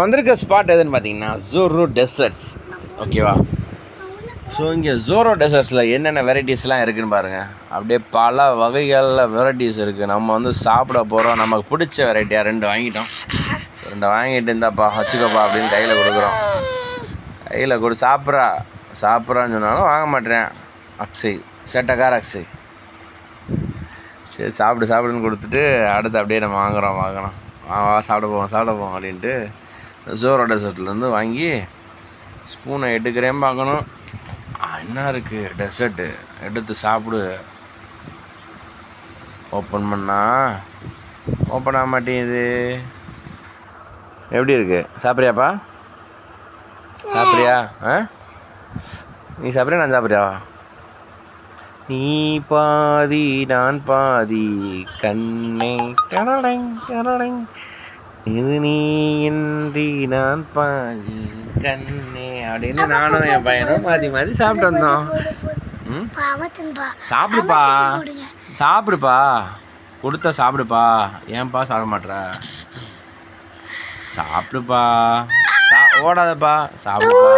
வந்திருக்க ஸ்பாட் எதுன்னு பார்த்தீங்கன்னா ஜோரோ டெசர்ட்ஸ். ஓகேவா? ஸோ இங்கே ஜோரோ டெசர்ட்ஸில் என்னென்ன வெரைட்டிஸ்லாம் இருக்குதுன்னு பாருங்கள். அப்படியே பல வகைகளில் வெரைட்டிஸ் இருக்குது. நம்ம வந்து சாப்பிட போகிறோம். நமக்கு பிடிச்ச வெரைட்டியாக 2 வாங்கிட்டோம். ஸோ 2 வாங்கிட்டு இருந்தாப்பா வச்சுக்கப்பா அப்படின்னு கையில் கொடுக்குறோம். கையில் கொடு சாப்பிட்றான்னு சொன்னாலும் வாங்க மாட்டேன். அக்ஷய் சேட்டக்கார அக்ஷய். சரி சாப்பிடுன்னு கொடுத்துட்டு அடுத்து அப்படியே நம்ம வாங்குகிறோம். சாப்பிட போவோம் அப்படின்ட்டு ஜோரோ டெசர்ட்லேருந்து வாங்கி ஸ்பூனை எடுக்கிறேன் பார்க்கணும். என்ன இருக்குது டெசர்ட்டு எடுத்து சாப்பிடு. ஓப்பன் ஓப்பன் ஆக மாட்டேங்குது. எப்படி இருக்குது? சாப்பிட்றியாப்பா? சாப்பிட்றியா? நீ சாப்பிட்றியா நான் சாப்பிட்றியா? நீ பாதி நான் பாதி கண்ணே டடடங் இது நீ இன்றி நான் பாதி கண்ணே அப்படின்னு நானும் என் பையனும் மாற்றி சாப்பிட்டு வந்தோம். சாப்பிடுப்பா கொடுத்தா சாப்பிடுப்பா. ஏன்பா சாப்பிட மாட்டேற? சாப்பிடுப்பா ஓடாதப்பா சாப்பிடுப்பா.